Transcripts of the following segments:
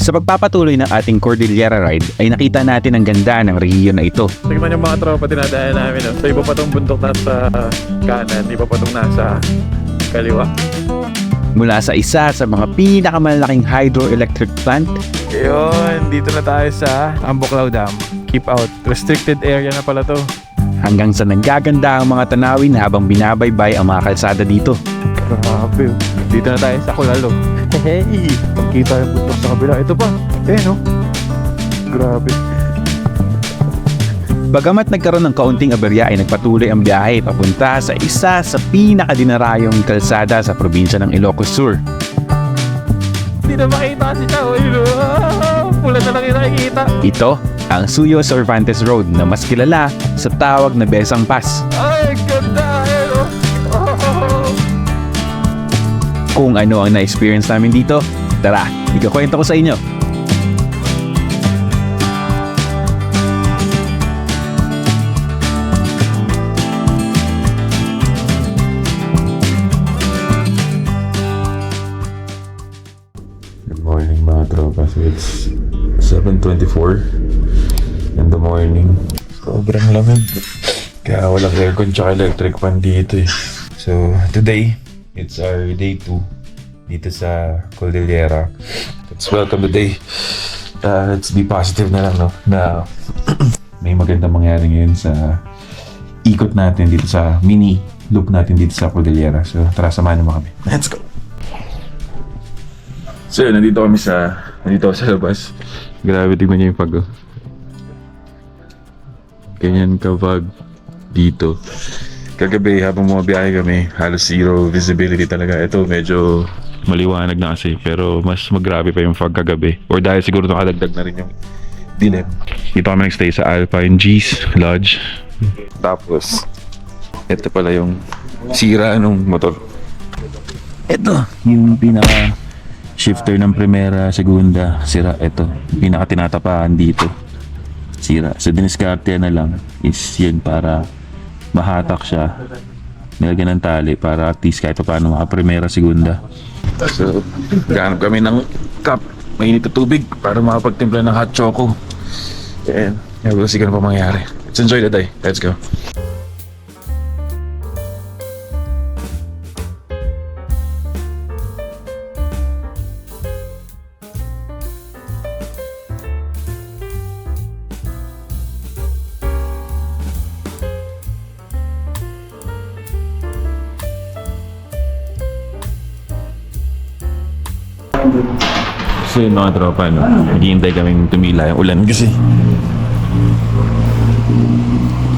Sa pagpapatuloy ng ating Cordillera ride ay nakita natin ang ganda ng rehiyon na ito. Tignan yung mga tropa dinadaan namin. No? So iba pa tong bundok nasa kanan, iba pa tong nasa kaliwa. Mula sa isa sa mga pinakamalaking hydroelectric plant Yun, dito na tayo sa Ambuklaw Dam. Keep out. Restricted area na pala to. hanggang sa naggaganda ang mga tanawin habang binabaybay ang mga kalsada dito. Grabe. Dito na tayo sa Kulalo. Hey! Pagkita yung bundok sa kabila. Ito pa. No? Grabe. Bagamat nagkaroon ng kaunting aberya ay nagpatuloy ang biyahe papunta sa isa sa pinakadinarayong kalsada sa probinsya ng Ilocos Sur. Hindi na makita si Tao. Pula na lang yung nakikita. Ito ang Suyo Cervantes Road na mas kilala sa tawag na Besang Pass. Ay, ganda! Kung ano ang na-experience namin dito, tara, ikakwento ko sa inyo. Good morning mga tropa. So it's 7:24 in the morning. Sobrang lamig. Kaya walang aircon tsaka electric fan dito eh. So today, it's our day 2 dito sa Cordillera. Let's welcome the day. Let's be positive na lang, no? Na may magandang mangyari ngayon sa ikot natin dito sa mini loop natin dito sa Cordillera. So tara, samahan niyo kami. Let's go! So yun, nandito ako sa labas. Grabe, tignan niyo yung pag. Ganyan kapag dito. Kagabi, habang bumabiyahe kami, halos zero visibility talaga. Ito, medyo maliwanag na kasi. Pero mas magrabe pa yung fog kagabi. Or dahil siguro nakadagdag na rin yung dilim. Dito kami nagstay sa Alpine G's Lodge. Tapos, ito pala yung sira ng motor. Ito, yung pinaka shifter ng primera, segunda, sira. Ito, pinaka tinatapahan dito, sira. So diniskarte na lang is yun para mahatak siya, nilagyan ng tali para at least kahit paano maka primera, segunda. So gahanap kami ng cup, mainit na tubig para makapagtimpla ng hot choco. And we'll see kung ano pa mangyari. Let's enjoy the day. Let's go. So yun mga tropa, no? Naghihintay kaming tumila yung ulan kasi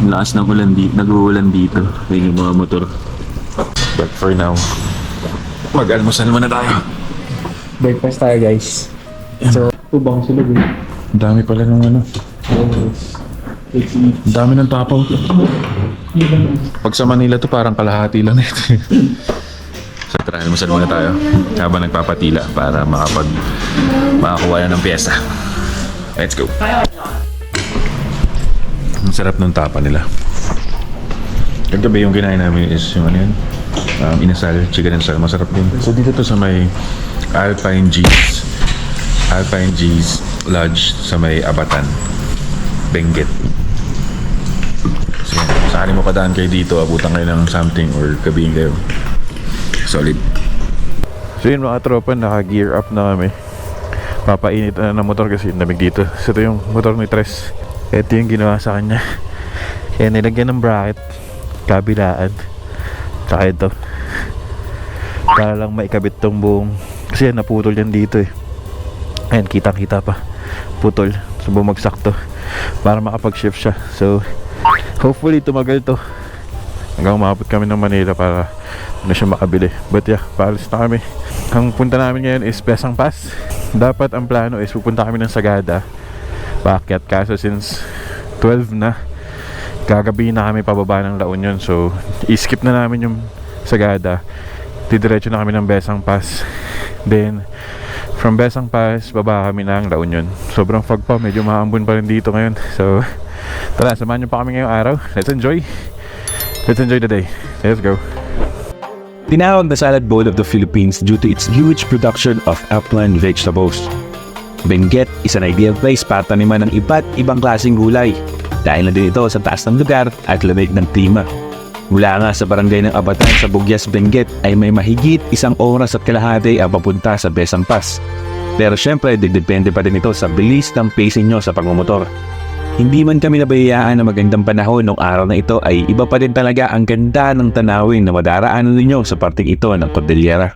lakas ng ulan dito, nag-uulan dito yung mga motor. But for now, mag-almusal muna tayo. Breakfast tayo, guys. So, ubang sila din. Ang dami pala ng ano. Ang dami ng tapaw. Pag sa Manila to parang kalahati lang ito. So tara, almusal muna tayo habang nagpapatila para makakuha na ng piyesta. Let's go. Ang sarap ng tapa nila. Kagabi yung kinain namin is yung ano yun, inasal, chicken and sal. Masarap din. So dito to sa may Alpine G's Lodge sa may Abatan, Benguet. So yan, sakali mo kadaan kayo dito, abutan kayo ng something or gabihin kayo. Solid. So yun mga tropa, naka-gear up na kami. Papainit na ng motor kasi lamig dito. So ito yung motor ni Tres. Ito yung ginawa sa kanya. Kaya nilagyan ng bracket, kabilaan, tsaka ito, para lang maikabit tong buong, kasi yan, naputol yan dito eh. Ayan, kitang kita pa, putol. So bumagsak to para makapag-shift siya. So hopefully tumagal to hanggang umabot kami ng Manila para na siya makabili. But yeah, paalis na kami. Ang punta namin ngayon is Besang Pass. Dapat ang plano is pupunta kami ng Sagada, paakyat, kaso since 12 na, gagabi na kami pababa ng La Union. So i-skip na namin yung Sagada, didiretso na kami ng Besang Pass. Then from Besang Pass, baba kami ng La Union. Sobrang fog pa, medyo maambon pa rin dito ngayon. So tara, samahan nyo pa kami ngayong araw. Let's enjoy the day. Let's go. Tinawag na salad bowl of the Philippines due to its huge production of upland vegetables. Benguet is an ideal place para taniman ng iba't ibang klaseng gulay. Dahil na din ito sa taas ng lugar at lamig ng klima. Mula nga sa barangay ng Abatan sa Bugyas, Benguet ay may mahigit 1 oras at kalahati ang papunta sa Besang Pass. Pero syempre, depende pa din ito sa bilis ng pacing nyo sa pagmumotor. Hindi man kami nabayaan na magandang panahon noong araw na ito ay iba pa din talaga ang ganda ng tanawin na madaraanan ninyo sa parting ito ng Cordillera.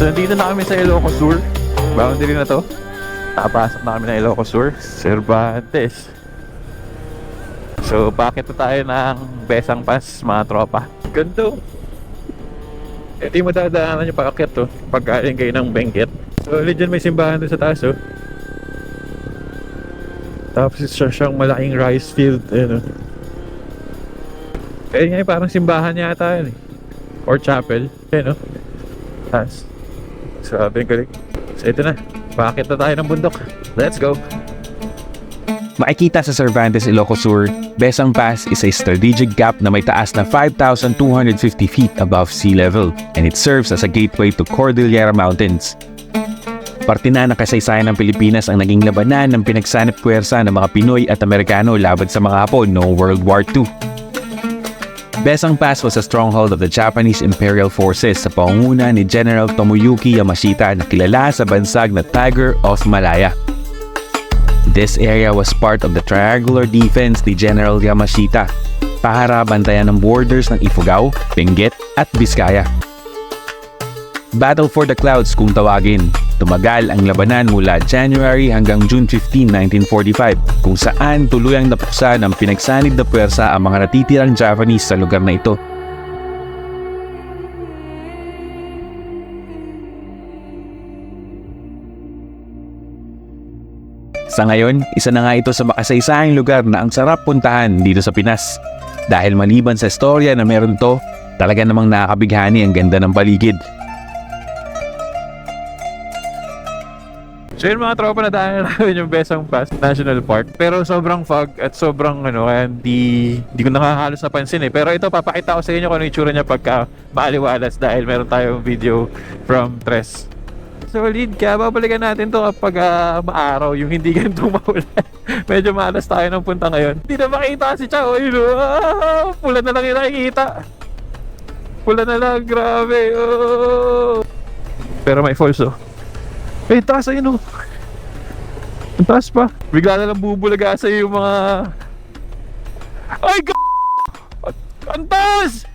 So nandito na kami sa Ilocos Sur. Boundary na to. Nakapasok na kami ng Ilocos Sur, Cervantes. So bakit na tayo ng Besang Pass, mga tropa? Ganito. Ito yung madadaanan nyo paakyat to pag galing kayo ng Benguet. So ulit dyan may simbahan doon sa taas, oh. Tapos isa siyang malaking rice field, ano. Kaya nga parang simbahan yata yun, eh. Or chapel, no? Taas. Sabi ko, so ito na, bakit na tayo ng bundok? Let's go! Makikita sa Cervantes, Ilocos Sur, Besang Pass is a strategic gap na may taas na 5,250 feet above sea level, and it serves as a gateway to Cordillera Mountains. Parte na ng kasaysayan ng Pilipinas ang naging labanan ng pinagsanip puwersa ng mga Pinoy at Amerikano laban sa mga Hapon noong World War II. Besang Pass was a stronghold of the Japanese Imperial Forces sa pangunguna ni General Tomoyuki Yamashita na kilala sa bansag na Tiger of Malaya. This area was part of the triangular defense ni General Yamashita para bantayan ang borders ng Ifugao, Benguet at Vizcaya. Battle for the Clouds kung tawagin. Tumagal ang labanan mula January hanggang June 15, 1945 kung saan tuluyang napuksa ng pinagsanib na puwersa ang mga natitirang Japanese sa lugar na ito. Sa ngayon, isa na nga ito sa makasaysahang lugar na ang sarap puntahan dito sa Pinas. Dahil maliban sa istorya na meron to, talaga namang nakakabighani ang ganda ng paligid. So yun mga tropa, na dahil namin yung Besang Pass National Park. Pero sobrang fog at sobrang kaya hindi ko nakahalos napansin eh. Pero ito, papakita ko sa inyo kung ano yung itsura niya pagka maaliwalas dahil meron tayong video from Tres. Solid, kaya babalikan natin to kapag maaraw, yung hindi ganitong maulan. Medyo maalas tayo ng punta ngayon. Hindi na makita si Chao, pula na lang yung nakikita. Pula na lang, grabe. Oh. Pero may falls, oh. Eh, taas ayun, oh. Ang taas pa. Bigla na lang bubulaga sa yung mga... Ay, ang taas!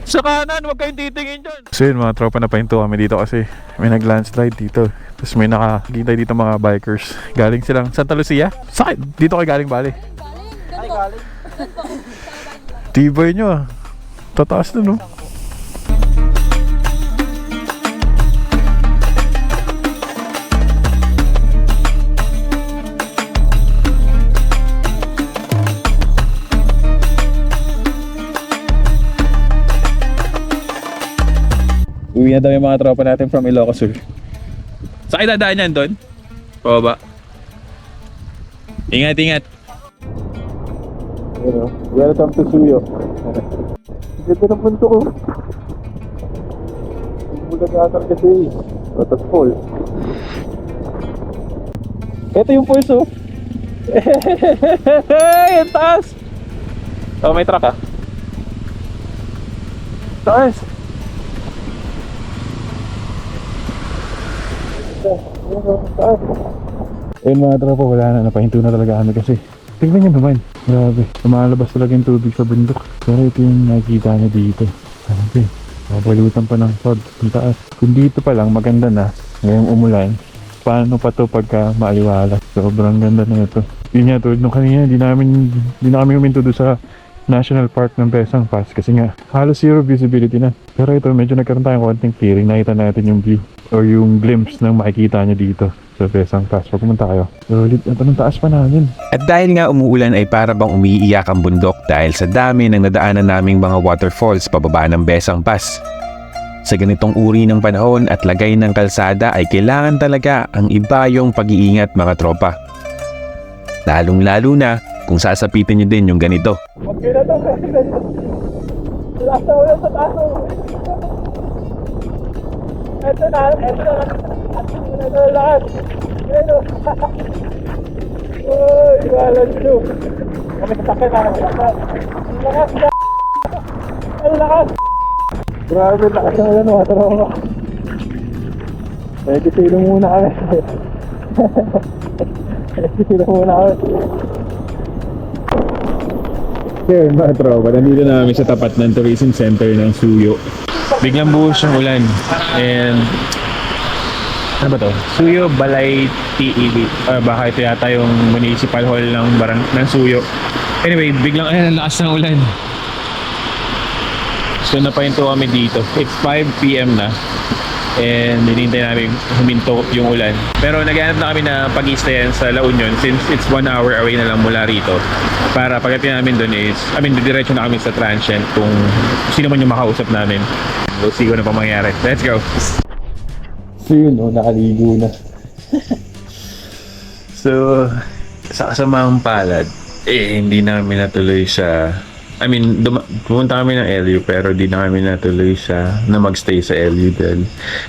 Sa kanan, huwag kayong titingin dyan. So yun mga tropa, napahinto kami dito kasi may nag-landslide dito. Tapos may nakakintay dito mga bikers. Galing silang Santa Lucia. Saan? Dito kayo galing, bali? Ay, galing. Tibay nyo, ah. Tataas na, no? Uwi na daw yung mga tropa natin from Ilocos Sur. Saan kayo dadaan yan doon? Pababa. Ingat, ingat. Welcome to Suyo. Ganda ng punto ko. Bulagasar kasi. Waterfall. Ito yung falls, oh. Ang taas. Oh, may truck, ah. Taas. Ayun mga tropa, wala na, napahinto na talaga kami kasi tingnan nyo naman, grabe, lumalabas talaga yung tubig sa bundok. Pero ito yung nakikita nyo dito, grabe, mabalutan pa ng fog ang taas. Kung dito pa lang maganda na, ngayong umulan, paano pa to pagka maaliwala? Sobrang ganda na ito. Yun nga, tulad nung kanina, di na kami huminto doon sa National Park ng Besang Pass kasi nga halos zero visibility na. Pero ito, medyo nagkaroon tayong konting clearing. Nakita natin yung view or yung glimpse ng makikita nyo dito sa Besang Pass. Pag pumunta kayo, solid. Ito ng taas pa namin. At dahil nga umuulan ay para bang umiiyak ang bundok dahil sa dami ng nadaanan naming mga waterfalls pababa ng Besang Pass. Sa ganitong uri ng panahon at lagay ng kalsada ay kailangan talaga ang iba yung pag-iingat mga tropa. Lalong-lalo na kung sasapitin nyo din yung ganito. Okay na to, last na ulit sa taso. Ito na lahat. Ito. Uy, walang siyo. Kami sasakit na. Ang lakas na. Ang lakas. Grabe, lakas na ulan mga tropa. Medyo silong muna kami. Medyo silong muna kami. Okay mga tropa, nandito na kami sa tapat ng tourism center ng Suyo. Biglang buhos yung ulan and ano ba to? Suyo Balay TEB. Baka ito yata yung municipal hall ng Suyo. Anyway, biglang ang lakas ng ulan. So napahinto kami dito. It's 5 PM na. And hinihintay namin huminto yung ulan. Pero naghanap na kami na pag-i-stayan sa La Union since it's 1 hour away na lang mula rito. Para pagdating namin dun is, didiretso na kami sa transient kung sino man yung makausap namin. We'll see kung ano pa mangyari. Let's go! So yun, nakaligo na. So, sa kasamang palad, hindi namin natuloy sa... pumunta kami ng LU pero di na kami natuloy na magstay sa LU dahil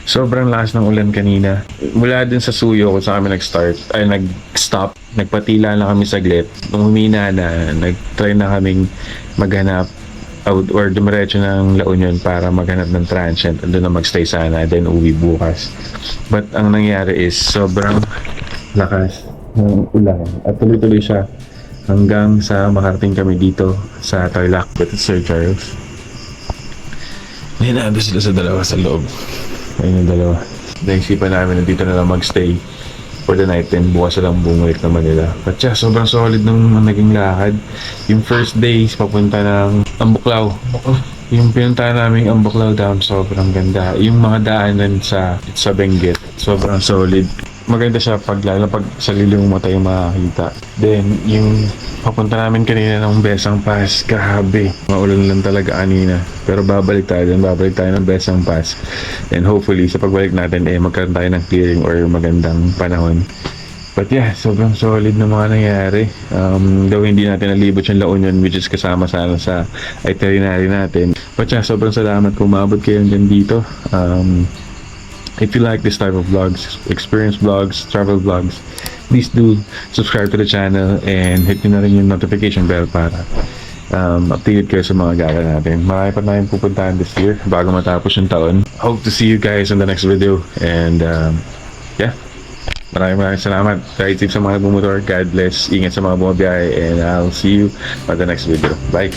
sobrang lakas ng ulan kanina. Mula dun sa Suyo kung saan kami nag-stop, nagpatila na kami saglit. Nung humina na, nag-try na kaming maghanap or dumiretso ng La Union para maghanap ng transient and doon na magstay sana then uwi bukas. But ang nangyari is sobrang lakas ng ulan at tuloy-tuloy siya hanggang sa makarating kami dito sa Tarlac with Sir Charles. Hinahanda sila sa dalawa sa loob. Ayun yung dalawa. Naisipan namin na dito na lang magstay for the night and bukas na lang bumalik na Manila. But yeah, sobrang solid nung naging lakad. Yung first days papunta ng Ambuklaw. Yung pinuntahan namin ang Ambuklaw Dam, sobrang ganda. Yung mga daanan sa Benguet, sobrang solid. Maganda siya lalo pag sa liling mata yung makakita. Then, yung papunta namin kanina ng Besang Pass, grabe. Maulan lang talaga kanina. Pero babalik tayo ng Besang Pass. And hopefully, sa pagbalik natin, magkaroon tayo ng clearing or magandang panahon. But yeah, sobrang solid na mga nangyari. Though hindi natin nalibot yung La Union, which is kasama sana sa itinerary natin. But yeah, sobrang salamat kung maabot kayo hanggang dito. If you like this type of vlogs, experience vlogs, travel vlogs, please do subscribe to the channel and hit nyo na rin yung notification bell para updated kayo sa mga gala natin. Marami pa tayong pupuntahan this year bago matapos yung taon. Hope to see you guys in the next video and yeah, maraming salamat. Ride safe sa mga bumotor. God bless. Ingat sa mga bumabiyahe and I'll see you on the next video. Bye!